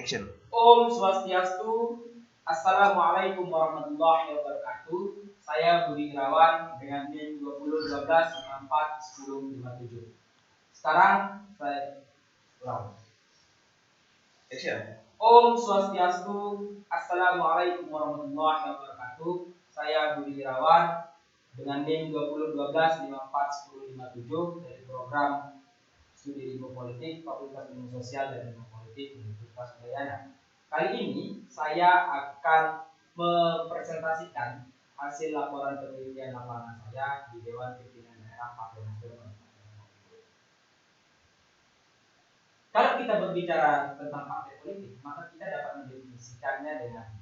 Action. Om Swastiastu. Assalamualaikum warahmatullahi wabarakatuh. Saya Budi Irawan dengan NIM 2012941057. Sekarang saya ulang. Action. Om Swastiastu. Assalamualaikum warahmatullahi wabarakatuh. Saya Budi Irawan dengan NIM 2012941057 dari program Studi Ilmu Politik Fakultas Ilmu Sosial dan Ilmu Politik Universitas Udayana. Kali ini saya akan mempresentasikan hasil laporan penelitian lapangan saya di Dewan Pimpinan Daerah Partai Nasdem. Kalau kita berbicara tentang partai politik, maka kita dapat mendefinisikannya dengan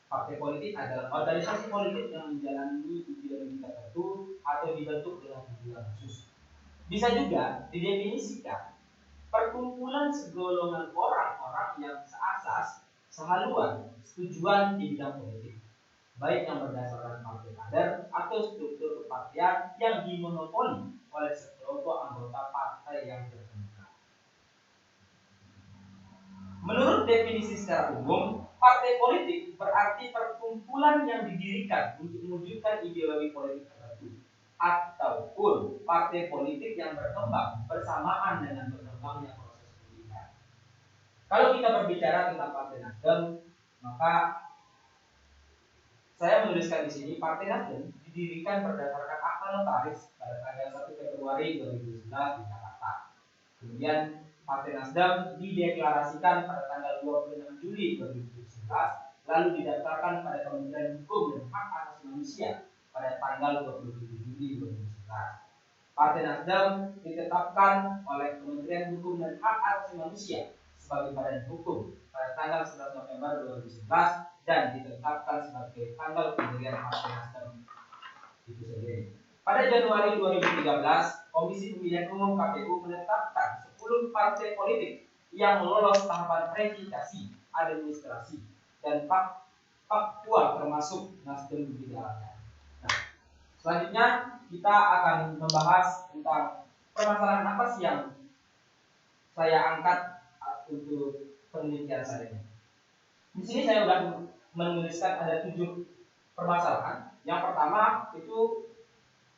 partai politik adalah organisasi politik yang menjalani ideologi tertentu atau dibentuk dengan tujuan khusus. Bisa juga didefinisikan perkumpulan segolongan orang-orang yang seasas, sehaluan, tujuan di bidang politik, baik yang berdasarkan partai kader atau struktur kepartian yang dimonopoli oleh sekelompok anggota partai yang tertentu. Menurut definisi secara umum, partai politik berarti perkumpulan yang didirikan untuk mewujudkan ideologi politik tertentu, ataupun partai politik yang berkembang bersamaan dengan berkembangnya proses pemilihan. Kalau kita berbicara tentang Partai Nasdem, maka saya menuliskan di sini Partai Nasdem didirikan berdasarkan akta notaris pada tanggal 1 Februari 2011 di Jakarta. Kemudian Partai Nasdem dideklarasikan pada tanggal 26 Juli 2011, lalu didaftarkan pada Kementerian Hukum dan Hak Asasi Manusia pada tanggal 27 Juli 2011. Partai Nasdem ditetapkan oleh Kementerian Hukum dan Hak Asasi Manusia sebagai badan hukum pada tanggal 11 November 2011 dan ditetapkan sebagai tanggal pendirian Partai Nasdem itu sendiri. Pada Januari 2013, Komisi Pemilihan Umum KPU menetapkan 10 partai politik yang lolos tahapan verifikasi administrasi dan faktual termasuk Nasdem di dalamnya. Nah, selanjutnya kita akan membahas tentang permasalahan apa sih yang saya angkat untuk penelitian saya. Di sini saya sudah menuliskan ada 7 permasalahan. Yang pertama itu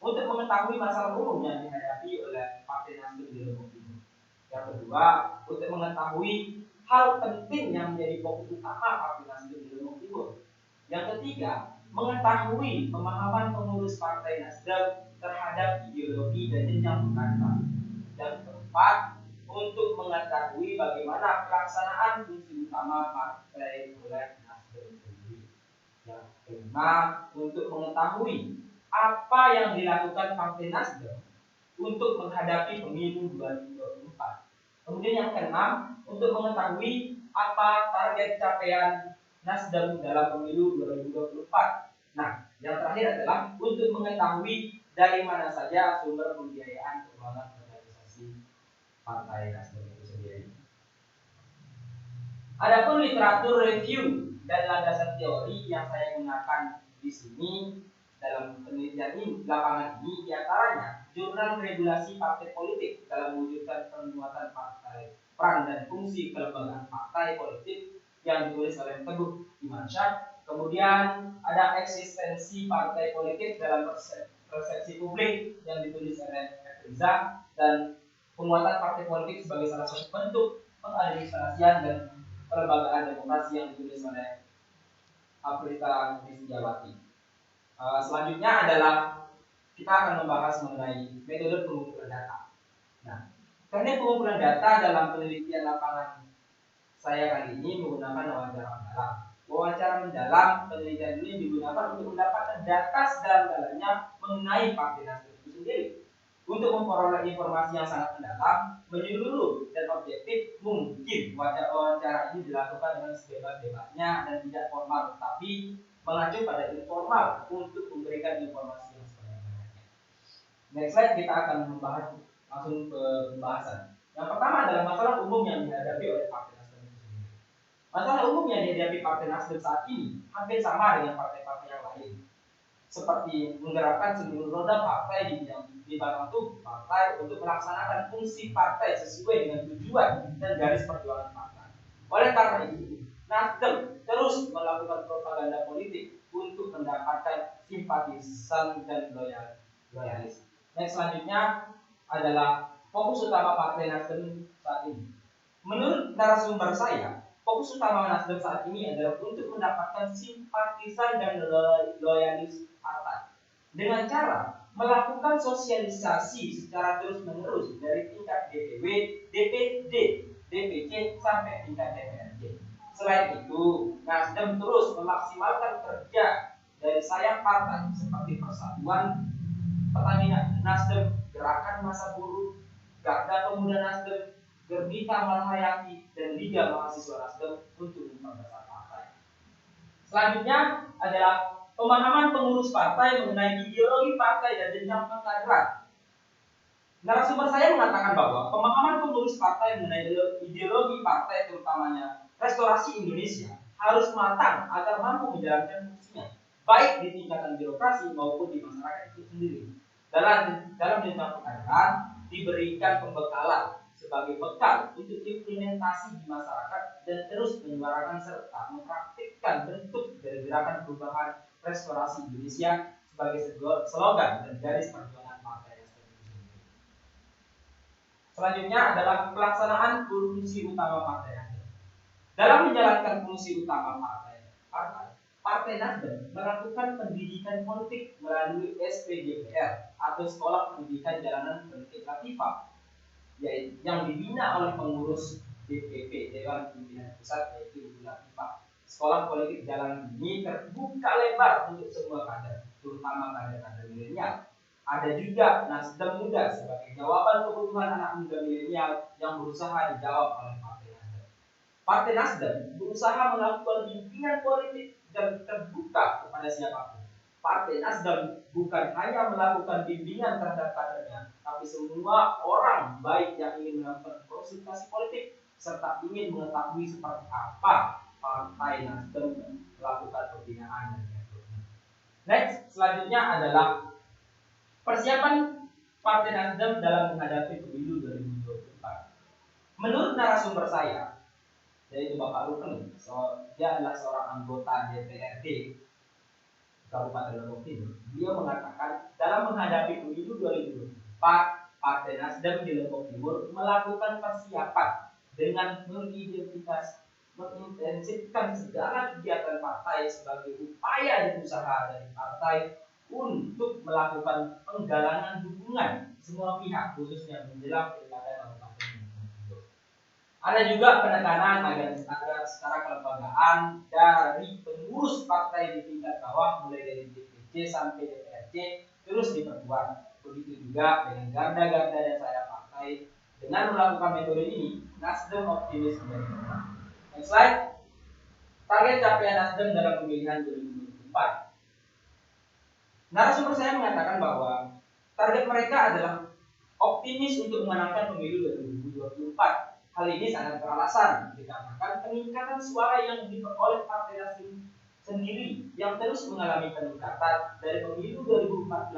untuk mengetahui masalah umum yang dihadapi oleh Partai Nasdem di Lombok Timur. Yang kedua, untuk mengetahui hal penting yang menjadi fokus utama Partai Nasdem di Lombok Timur. Yang ketiga, mengetahui pemahaman pengurus Partai Nasdem terhadap ideologi dan jenjang pendidikan. Yang keempat, untuk mengetahui bagaimana pelaksanaan fungsi utama partai oleh Nasdem sendiri. Yang kelima, untuk mengetahui apa yang dilakukan Partai Nasdem untuk menghadapi pemilu 2024. Kemudian yang keenam, untuk mengetahui apa target capaian Nasdem dalam pemilu 2024. Nah, yang terakhir adalah untuk mengetahui dari mana saja sumber pembiayaan keuangan organisasi Partai Nasdem itu sendiri. Adapun literatur review dan landasan teori yang saya gunakan di sini dalam penelitian ini, lapangan ini, diantaranya Jurnal Regulasi Partai Politik dalam mewujudkan penguatan partai, peran dan fungsi kelembagaan partai politik yang ditulis oleh Teguh Imansyah. Kemudian ada Eksistensi Partai Politik dalam persepsi publik yang ditulis oleh Riza, dan Penguatan Partai Politik sebagai salah satu bentuk pengadministrasian dan kelembagaan demokrasi yang ditulis oleh Afrika Krisdiawati. Selanjutnya adalah kita akan membahas mengenai metode pengumpulan data. Nah, teknik pengumpulan data dalam penelitian lapangan saya kali ini menggunakan wawancara mendalam. Wawancara mendalam penelitian ini digunakan untuk mendapatkan data sedalam-dalamnya mengenai Partai Nasdem itu sendiri. Untuk memperoleh informasi yang sangat mendalam, menyeluruh dan objektif, mungkin wawancara ini dilakukan dengan sebebas-bebasnya dan tidak formal, tapi mengacu pada informal untuk memberikan informasi yang sebanyak-banyaknya. Next slide, kita akan membahas langsung ke pembahasan. Yang pertama adalah masalah umum yang dihadapi oleh Partai Nasdem itu sendiri. Masalah umum yang dihadapi Partai Nasdem saat ini hampir sama dengan partai-partai yang lain, seperti menggerakkan seluruh roda partai di bidang tubuh partai untuk melaksanakan fungsi partai sesuai dengan tujuan dan garis perjuangan partai. Oleh karena itu, Nasdem terus melakukan propaganda politik untuk mendapatkan simpatisan dan loyalis. Next, selanjutnya adalah fokus utama Partai Nasdem saat ini. Menurut narasumber saya, fokus utama Nasdem saat ini adalah untuk mendapatkan simpatisan dan loyalis partai dengan cara melakukan sosialisasi secara terus-menerus dari tingkat DPW, DPD, DPC sampai tingkat DPRD. Selain itu, Nasdem terus memaksimalkan kerja dari sayap partai seperti Persatuan Pertamina Nasdem, Gerakan Masa Buruh, Garda Pemuda Nasdem, Gerdika Malhayati, dan Liga Mahasiswa Nasdem untuk memperbesar partai. Selanjutnya adalah pemahaman pengurus partai mengenai ideologi partai dan jenjang pengkaderan. Narasumber saya mengatakan bahwa pemahaman pengurus partai mengenai ideologi partai, terutamanya restorasi Indonesia, harus matang agar mampu menjalankan fungsinya, baik di tingkatan birokrasi maupun di masyarakat itu sendiri. Dalam jenjang pengkaderan diberikan pembekalan sebagai bekal untuk implementasi di masyarakat dan terus menyuarakan serta mempraktikkan bentuk dari gerakan perubahan restorasi Indonesia sebagai slogan dan garis perjuangan partai Nasdem. Selanjutnya adalah pelaksanaan fungsi utama partai Nasdem. Dalam menjalankan fungsi utama Partai Nasdem melakukan pendidikan politik melalui SPDPR atau Sekolah Pendidikan Jalanan Politik Latifah, yang dibina oleh pengurus DPP Dewan Pimpinan Pusat, yaitu Ibu Latifah. Sekolah politik jalanan ini terbuka lebar untuk semua kader, terutama kader-kader milenial. Ada juga Nasdem Muda sebagai jawaban kebutuhan anak muda milenial yang berusaha dijawab oleh Partai Nasdem. Partai Nasdem berusaha melakukan bimbingan politik dan terbuka kepada siapapun. Partai Nasdem bukan hanya melakukan bimbingan terhadap kadernya, tapi semua orang baik yang ingin melakukan konsultasi politik serta ingin mengetahui seperti apa Partai Nasdem melakukan pembinaan dan rekrutmen. Next, selanjutnya adalah persiapan Partai Nasdem dalam menghadapi pemilu 2024. Menurut narasumber saya, yaitu Bapak Rukun, dia adalah seorang anggota DPRD Kabupaten Lombok Timur. Beliau mengatakan dalam menghadapi pemilu 2024, Partai Nasdem di Lombok Timur melakukan persiapan dengan mengintensifkan segala kegiatan partai sebagai upaya dan usaha dari partai untuk melakukan penggalangan dukungan semua pihak, khususnya menjelang pilkada Kabupaten Lombok Timur. Ada juga penekanan agar secara kelembagaan dari pengurus partai di tingkat bawah mulai dari DPC sampai DPRD terus diperkuat. Begitu juga dengan garda-garda dan sayap partai. Dengan melakukan metode ini, Nasdem optimis menjadi pemenang. Next slide. Target capaian Nasdem dalam pemilihan 2024. Narasumber saya mengatakan bahwa target mereka adalah optimis untuk memenangkan pemilu 2024. Hal ini sangat beralasan dikarenakan peningkatan suara yang diperoleh Partai Nasdem sendiri yang terus mengalami peningkatan dari pemilu 2014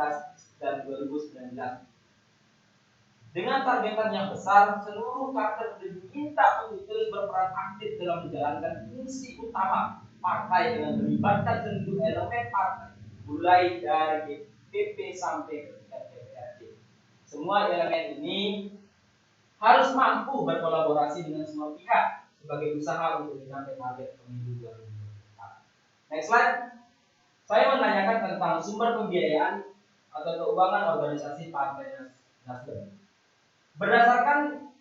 dan 2019. Dengan targetan yang besar, seluruh kader diminta untuk terus berperan aktif dalam menjalankan fungsi utama partai dengan melibatkan seluruh elemen partai, mulai dari DPP sampai ke DPRD. Semua elemen ini harus mampu berkolaborasi dengan semua pihak sebagai usaha untuk mencapai target pemilu 2024. Next slide. Saya menanyakan tentang sumber pembiayaan atau keuangan organisasi Partai Nasdem. Berdasarkan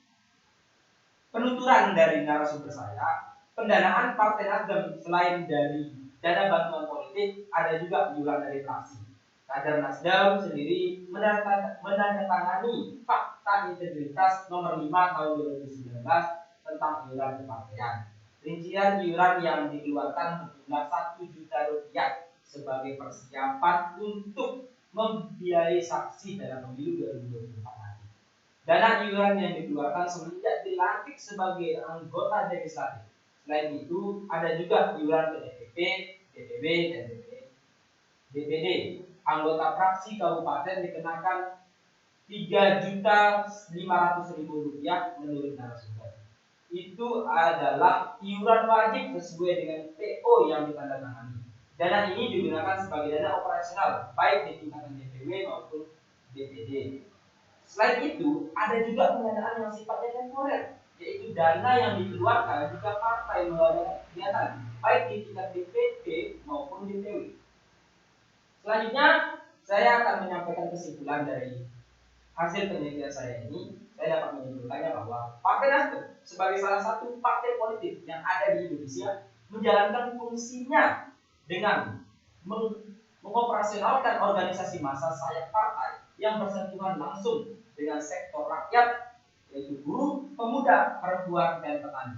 penuturan dari narasumber saya, pendanaan Partai Nasdem selain dari dana bantuan politik, ada juga iuran dari fraksi. Kader Nasdem sendiri menandatangani Fakta Integritas nomor 5 tahun 2019 tentang iuran kepartean. Rincian iuran yang dikeluarkan berjumlah 1 juta rupiah sebagai persiapan untuk membiayai saksi dalam pemilu 2024 nanti. Dana iuran yang dikeluarkan semenjak dilantik sebagai anggota legislatif. Selain itu, ada juga iuran ke DPP, DPW, dan DPD. Anggota fraksi kabupaten dikenakan Rp3.500.000 menurut narasumber. itu adalah iuran wajib sesuai dengan PO yang ditandatangani. Dana ini digunakan sebagai dana operasional baik di tingkatan DPW maupun DPD. Selain itu, ada juga pendanaan yang sifatnya temporer, yaitu dana yang dikeluarkan jika partai mengadakan kegiatan baik di tingkat DPD maupun DPW. Selanjutnya, saya akan menyampaikan kesimpulan dari hasil penelitian saya ini. Saya dapat menyimpulkannya bahwa Partai Nasdem sebagai salah satu partai politik yang ada di Indonesia menjalankan fungsinya dengan mengoperasionalkan organisasi massa sayap partai yang bersentuhan langsung dengan sektor rakyat, yaitu buruh, pemuda, perempuan, dan petani.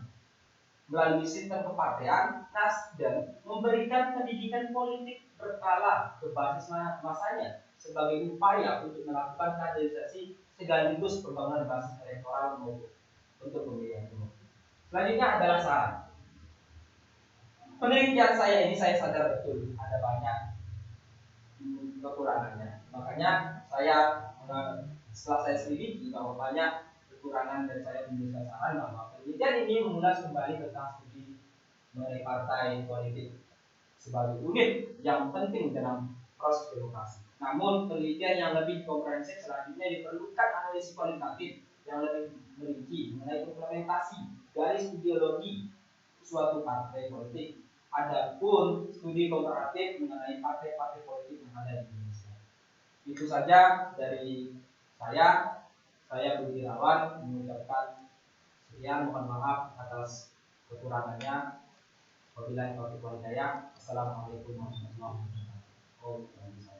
Melalui sistem kepartean, Nasdem memberikan pendidikan politik berkala ke basis masanya sebagai upaya untuk melakukan kaderisasi sekaligus pembangunan basis elektoral maupun untuk pemilihan umum. Selanjutnya adalah saran. Penelitian saya ini saya sadar betul ada banyak kekurangannya. Makanya saya setelah saya selidiki bahwa banyak kekurangan dan saya memberikan saran bahwa penelitian ini mengulas kembali tentang studi mengenai partai politik sebagai unit yang penting dalam proses demokrasi. Namun penelitian yang lebih komprehensif selanjutnya diperlukan analisis kualitatif yang lebih merinci mengenai implementasi garis ideologi suatu partai politik. Adapun studi komparatif mengenai partai-partai politik yang ada di Indonesia. Itu saja dari saya. Saya Budi Irawan mengucapkan sekian, mohon maaf atas kekurangannya. Wabillahi taufiq wal hidayah. Assalamualaikum warahmatullahi wabarakatuh.